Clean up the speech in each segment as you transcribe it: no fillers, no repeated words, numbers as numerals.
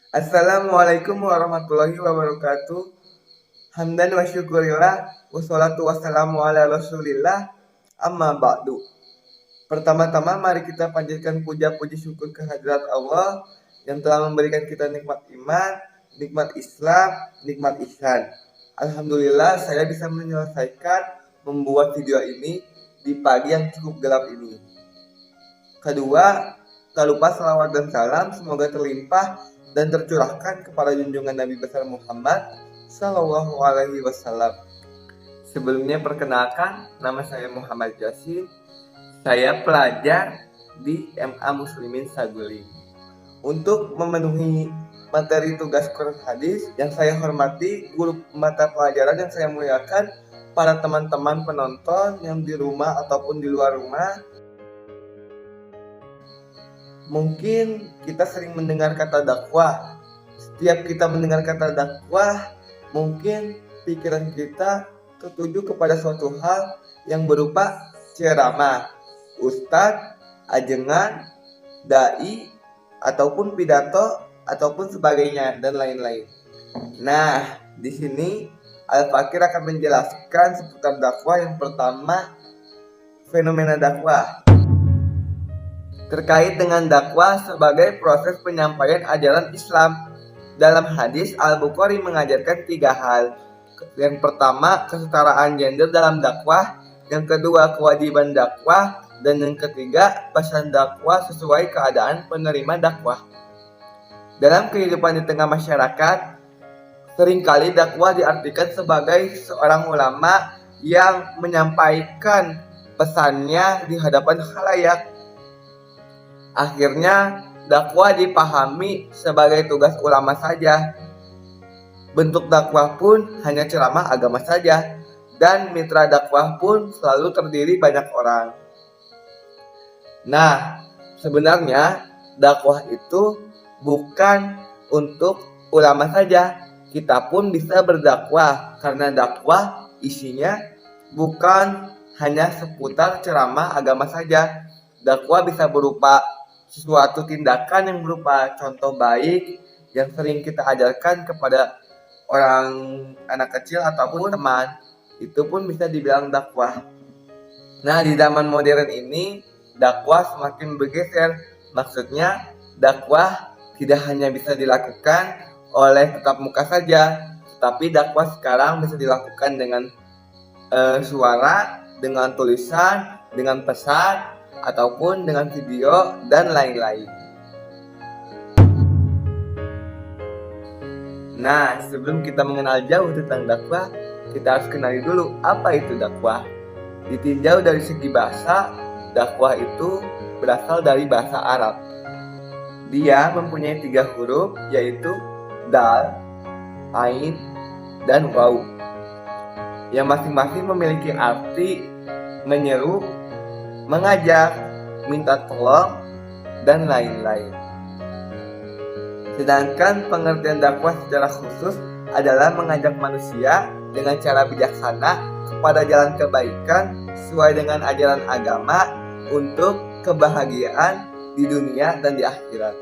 Assalamualaikum warahmatullahi wabarakatuh. Hamdan wa syukurillah wassalatu wassalamu ala rasulillah amma ba'du. Pertama-tama mari kita panjatkan puja puji syukur kehadirat Allah yang telah memberikan kita nikmat iman, nikmat Islam, nikmat ihsan. Alhamdulillah saya bisa menyelesaikan membuat video ini di pagi yang cukup gelap ini. Kedua, tak lupa salawat dan salam semoga terlimpah dan tercurahkan kepada junjungan Nabi besar Muhammad Sallallahu Alaihi Wasallam. Sebelumnya perkenalkan, nama saya Muhammad Yasin. Saya pelajar di MA Muslimin Saguling. Untuk memenuhi materi tugas Quran Hadis yang saya hormati, guru mata pelajaran yang saya muliakan, para teman-teman penonton yang di rumah ataupun di luar rumah. Mungkin kita sering mendengar kata dakwah. Setiap kita mendengar kata dakwah, mungkin pikiran kita tertuju kepada suatu hal yang berupa ceramah, ustadz, ajengan, dai, ataupun pidato, ataupun sebagainya dan lain-lain. Nah, di sini Al-Fakir akan menjelaskan seputar dakwah. Yang pertama, fenomena dakwah. Terkait dengan dakwah sebagai proses penyampaian ajaran Islam. Dalam hadis, Al-Bukhari mengajarkan 3 hal. Yang pertama, kesetaraan gender dalam dakwah. Yang kedua, kewajiban dakwah. Dan yang ketiga, pesan dakwah sesuai keadaan penerima dakwah. Dalam kehidupan di tengah masyarakat, seringkali dakwah diartikan sebagai seorang ulama yang menyampaikan pesannya di hadapan khalayak. Akhirnya dakwah dipahami sebagai tugas ulama saja. Bentuk dakwah pun hanya ceramah agama saja, dan mitra dakwah pun selalu terdiri banyak orang. Nah, sebenarnya dakwah itu bukan untuk ulama saja. Kita pun bisa berdakwah, karena dakwah isinya bukan hanya seputar ceramah agama saja. Dakwah bisa berupa suatu tindakan yang berupa contoh baik yang sering kita ajarkan kepada orang anak kecil ataupun teman. Itu pun bisa dibilang dakwah. Nah, di zaman modern ini dakwah semakin bergeser. Maksudnya dakwah tidak hanya bisa dilakukan oleh tatap muka saja, tapi dakwah sekarang bisa dilakukan dengan suara, dengan tulisan, dengan pesan, ataupun dengan video dan lain-lain. Nah, sebelum kita mengenal jauh tentang dakwah, kita harus kenali dulu apa itu dakwah. Ditinjau dari segi bahasa, dakwah itu berasal dari bahasa Arab. Dia mempunyai 3 huruf, yaitu dal, ain, dan waw, yang masing-masing memiliki arti menyeru, mengajak, minta tolong, dan lain-lain. Sedangkan pengertian dakwah secara khusus adalah mengajak manusia dengan cara bijaksana kepada jalan kebaikan sesuai dengan ajaran agama untuk kebahagiaan di dunia dan di akhirat.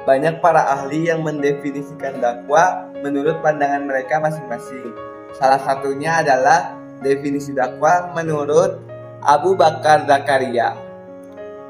Banyak para ahli yang mendefinisikan dakwah menurut pandangan mereka masing-masing. Salah satunya adalah definisi dakwah menurut Abu Bakar Zakaria.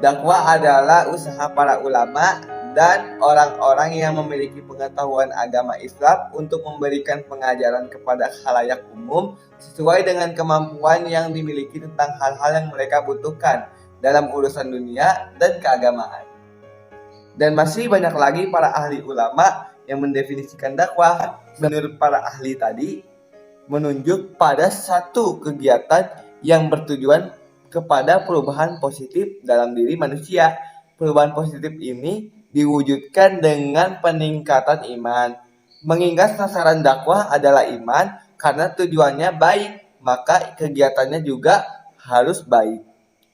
Dakwah adalah usaha para ulama dan orang-orang yang memiliki pengetahuan agama Islam untuk memberikan pengajaran kepada khalayak umum sesuai dengan kemampuan yang dimiliki tentang hal-hal yang mereka butuhkan dalam urusan dunia dan keagamaan. Dan masih banyak lagi para ahli ulama yang mendefinisikan dakwah. Menurut para ahli tadi, menunjuk pada satu kegiatan yang bertujuan kepada perubahan positif dalam diri manusia. Perubahan positif ini diwujudkan dengan peningkatan iman. Mengingat sasaran dakwah adalah iman, karena tujuannya baik, maka kegiatannya juga harus baik.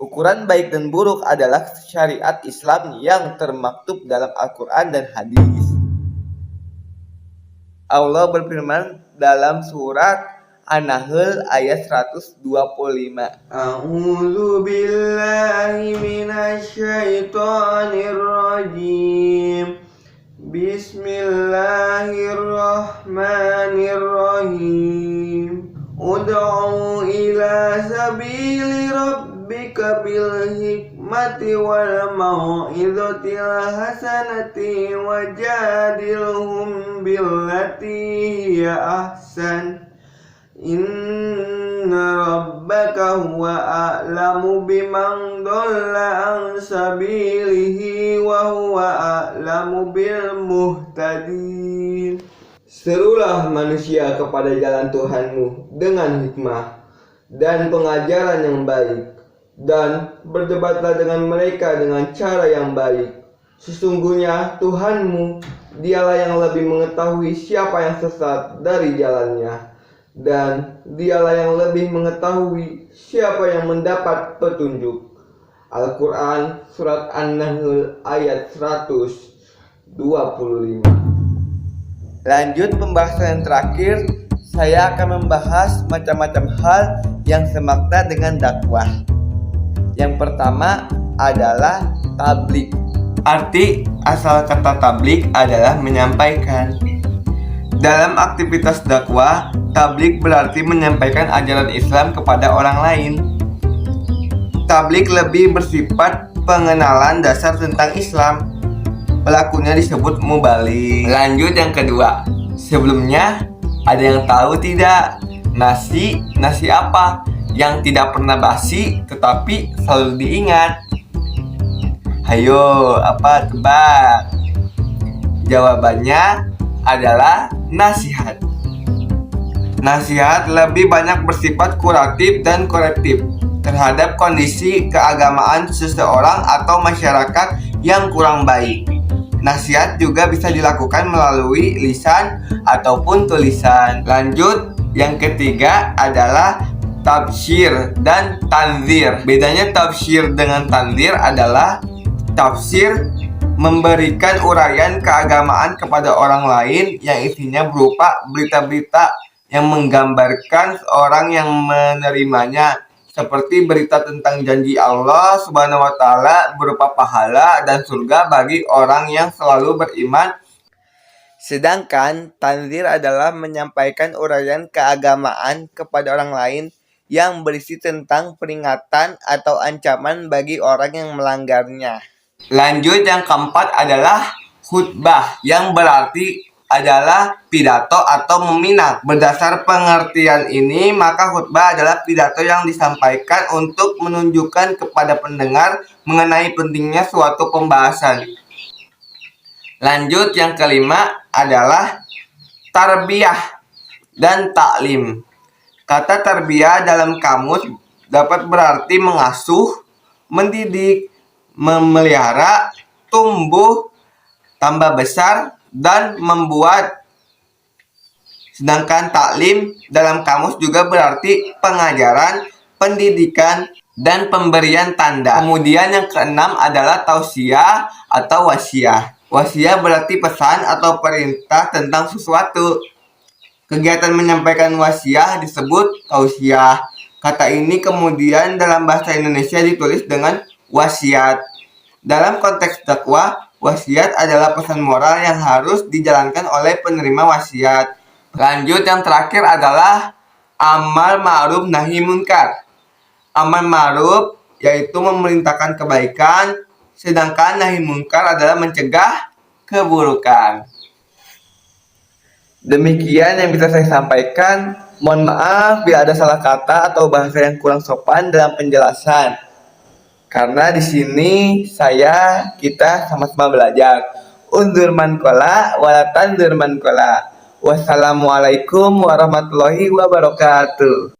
Ukuran baik dan buruk adalah syariat Islam yang termaktub dalam Al-Quran dan hadis. Allah berfirman dalam surat An-Nahl ayat 125. A'udzu billahi minasyaitonir rajim. Bismillahirrahmanirrahim. Ud'u ila sabili rabbika bil hikmati wal mau'izatil hasanati wajadilhum billati hiya ahsan. Inna rabbaka huwa a'lamu biman dhalla an sabilihi wa huwa a'lamu bil muhtadin. Serulah manusia kepada jalan Tuhanmu dengan hikmah dan pengajaran yang baik, dan berdebatlah dengan mereka dengan cara yang baik. Sesungguhnya Tuhanmu, dialah yang lebih mengetahui siapa yang sesat dari jalannya, dan dialah yang lebih mengetahui siapa yang mendapat petunjuk. Al-Quran Surat An-Nahl ayat 125. Lanjut pembahasan yang terakhir, saya akan membahas macam-macam hal yang semakna dengan dakwah. Yang pertama adalah tabligh. Arti asal kata tabligh adalah menyampaikan. Dalam aktivitas dakwah, tabligh berarti menyampaikan ajaran Islam kepada orang lain. Tabligh lebih bersifat pengenalan dasar tentang Islam. Pelakunya disebut mubaligh. Lanjut yang kedua. Sebelumnya, ada yang tahu tidak? Nasi apa? Yang tidak pernah basi tetapi selalu diingat. Hayo, apa tebak? Jawabannya adalah nasihat. Nasihat lebih banyak bersifat kuratif dan korektif terhadap kondisi keagamaan seseorang atau masyarakat yang kurang baik. Nasihat juga bisa dilakukan melalui lisan ataupun tulisan. Lanjut, yang ketiga adalah tafsir dan tanzir. Bedanya tafsir dengan tanzir adalah tafsir memberikan uraian keagamaan kepada orang lain yang isinya berupa berita-berita yang menggambarkan orang yang menerimanya, seperti berita tentang janji Allah Subhanahu wa Ta'ala berupa pahala dan surga bagi orang yang selalu beriman. Sedangkan tanzir adalah menyampaikan uraian keagamaan kepada orang lain yang berisi tentang peringatan atau ancaman bagi orang yang melanggarnya. Lanjut, yang keempat adalah khutbah, yang berarti adalah pidato atau meminang. Berdasar pengertian ini, maka khutbah adalah pidato yang disampaikan untuk menunjukkan kepada pendengar mengenai pentingnya suatu pembahasan. Lanjut, yang kelima adalah tarbiyah dan taklim. Kata tarbiyah dalam kamus dapat berarti mengasuh, mendidik, memelihara, tumbuh, tambah besar, dan membuat. Sedangkan taklim dalam kamus juga berarti pengajaran, pendidikan, dan pemberian tanda. Kemudian yang keenam adalah tausiah atau wasiah. Wasiah berarti pesan atau perintah tentang sesuatu. Kegiatan menyampaikan wasiah disebut tausiah. Kata ini kemudian dalam bahasa Indonesia ditulis dengan wasiat. Dalam konteks dakwah, wasiat adalah pesan moral yang harus dijalankan oleh penerima wasiat. Lanjut, yang terakhir adalah amal ma'ruf nahi munkar. Amal ma'ruf yaitu memerintahkan kebaikan, sedangkan nahi munkar adalah mencegah keburukan. Demikian yang bisa saya sampaikan. Mohon maaf bila ada salah kata atau bahasa yang kurang sopan dalam penjelasan. Karena di sini kita sama-sama belajar. Undur man qala wala tandur man qala. Wassalamualaikum warahmatullahi wabarakatuh.